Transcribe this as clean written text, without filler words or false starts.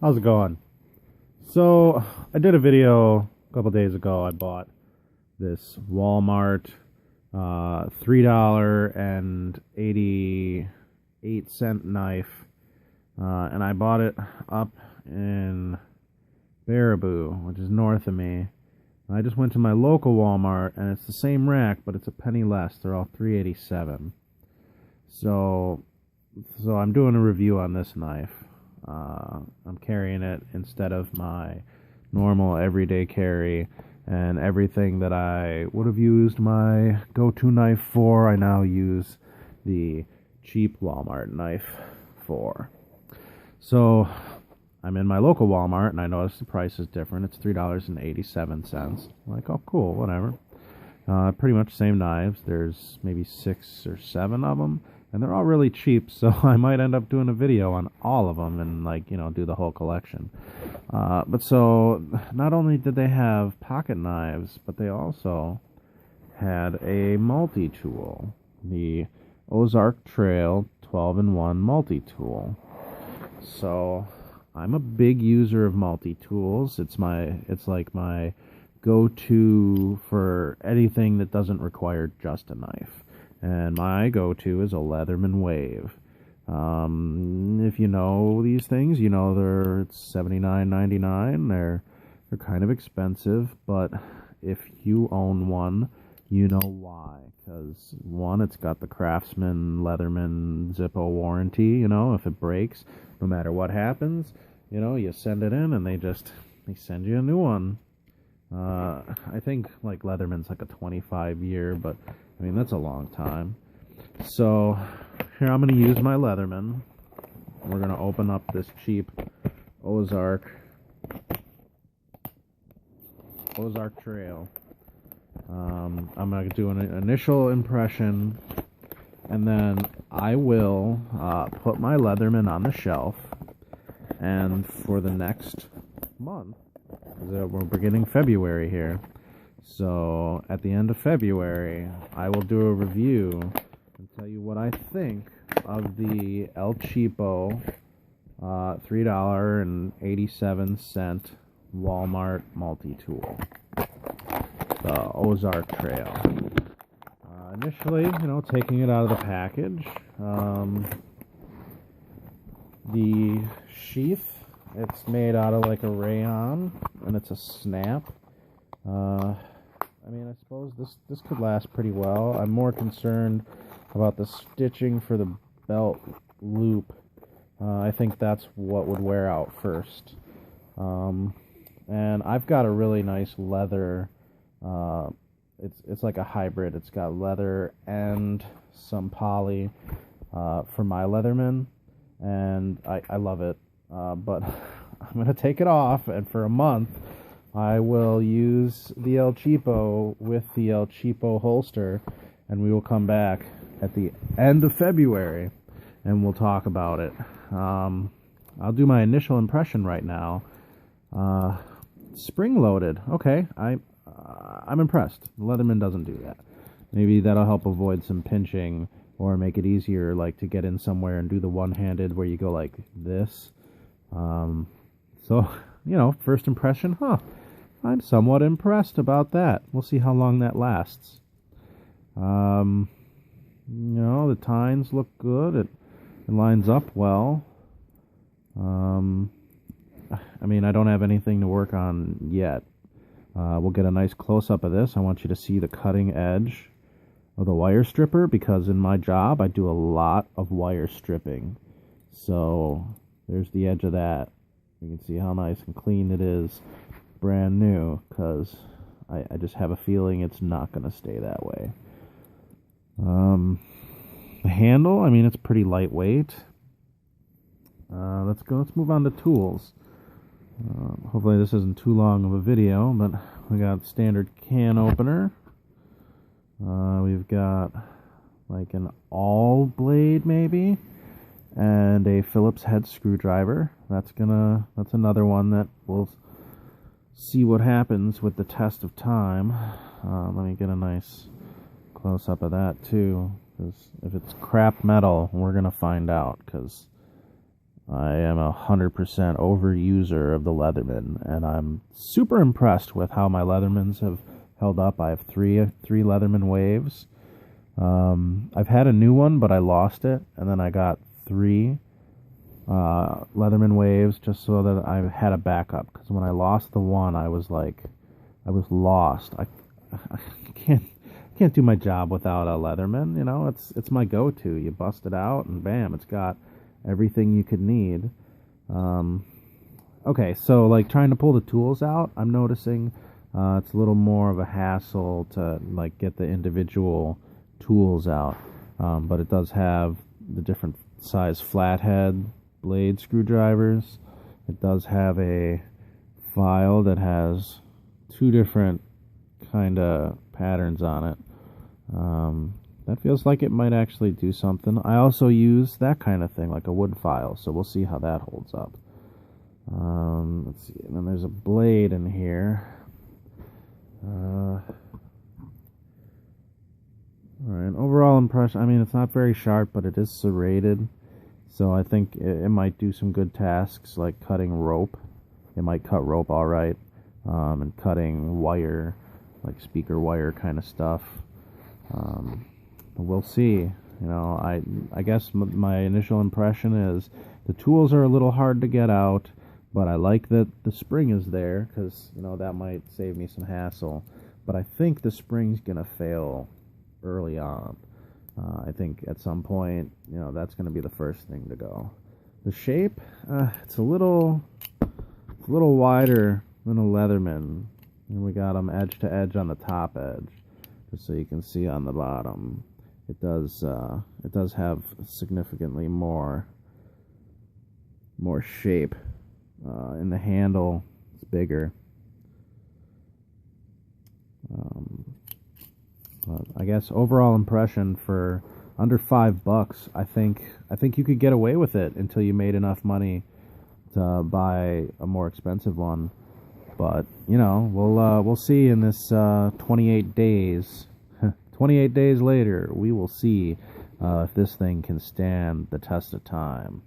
How's it going? So, I did a video a couple days ago. I bought this Walmart $3.88 knife, and I bought it up in Baraboo, which is north of me. I just went to my local Walmart, and it's the same rack, but it's a penny less. They're all $3.87. So I'm doing a review on this knife. I'm carrying it instead of my normal everyday carry, and everything that I would have used my go-to knife for, I now use the cheap Walmart knife for. So I'm in my local Walmart, and I noticed the price is different. It's $3.87. I'm like, oh, cool, whatever. Pretty much same knives. There's maybe 6 or 7 of them, and they're all really cheap, so I might end up doing a video on all of them and, like, you know, do the whole collection. But so, not only did they have pocket knives, but they also had a multi-tool. The Ozark Trail 12-in-1 multi-tool. So, I'm a big user of multi-tools. It's like my go-to for anything that doesn't require just a knife. And my go-to is a Leatherman Wave. If you know these things, you know it's $79.99. They're kind of expensive, but if you own one, you know why. Because one, it's got the Craftsman Leatherman Zippo warranty. You know, if it breaks, no matter what happens, you know, you send it in and they send you a new one. I think like Leatherman's like a 25-year, but I mean that's a long time. So here I'm going to use my Leatherman. We're going to open up this cheap Ozark Trail. I'm going to do an initial impression, and then I will put my Leatherman on the shelf, and for the next month, we're beginning February here, so at the end of February I will do a review and tell you what I think of the El Cheapo $3.87 Walmart multi-tool, the Ozark Trail. Initially, you know, taking it out of the package, the sheath, it's made out of like a rayon, and it's a snap. I mean, I suppose this could last pretty well. I'm more concerned about the stitching for the belt loop. I think that's what would wear out first. And I've got a really nice leather. It's like a hybrid. It's got leather and some poly for my Leatherman, and I love it. But I'm going to take it off, and for a month I will use the El Cheapo with the El Cheapo holster, and we will come back at the end of February and we'll talk about it. I'll do my initial impression right now. Spring-loaded. Okay, I'm impressed. Leatherman doesn't do that. Maybe that'll help avoid some pinching, or make it easier, like, to get in somewhere and do the one-handed where you go like this. So, you know, first impression, I'm somewhat impressed about that. We'll see how long that lasts. You know, the tines look good. It lines up well. I mean, I don't have anything to work on yet. We'll get a nice close-up of this. I want you to see the cutting edge of the wire stripper, because in my job I do a lot of wire stripping. So there's the edge of that. You can see how nice and clean it is, brand new, because I just have a feeling it's not going to stay that way. The handle, I mean, it's pretty lightweight. Let's move on to tools. Hopefully this isn't too long of a video, but we got standard can opener. We've got like an awl blade maybe, and a Phillips head screwdriver. That's another one that we'll see what happens with the test of time. Let me get a nice close-up of that too, because if it's crap metal, we're gonna find out, because I am 100% overuser of the Leatherman, and I'm super impressed with how my Leathermans have held up. I have three Leatherman waves. I've had a new one, but I lost it, and then I got three Leatherman waves just so that I had a backup. Because when I lost the one, I was lost. I can't do my job without a Leatherman. You know, it's my go-to. You bust it out, and bam, it's got everything you could need. Okay, so like trying to pull the tools out, I'm noticing it's a little more of a hassle to like get the individual tools out, but it does have the different size flathead blade screwdrivers. It does have a file that has two different kind of patterns on it. That feels like it might actually do something. I also use that kind of thing, like a wood file, so we'll see how that holds up. Let's see, and then there's a blade in here. Alright, overall impression, I mean, it's not very sharp, but it is serrated, so I think it might do some good tasks, like cutting rope. It might cut rope alright, and cutting wire, like speaker wire kind of stuff. We'll see. You know, I guess my initial impression is the tools are a little hard to get out, but I like that the spring is there because, you know, that might save me some hassle. But I think the spring's going to fail early on. I think at some point, you know, that's going to be the first thing to go. The shape, it's a little wider than a Leatherman. And we got them edge to edge on the top edge, just so you can see on the bottom. It does have significantly more shape. In the handle, it's bigger. I guess overall impression for under $5, I think you could get away with it until you made enough money to buy a more expensive one. But you know, we'll see in this 28 days. 28 days later, we will see if this thing can stand the test of time.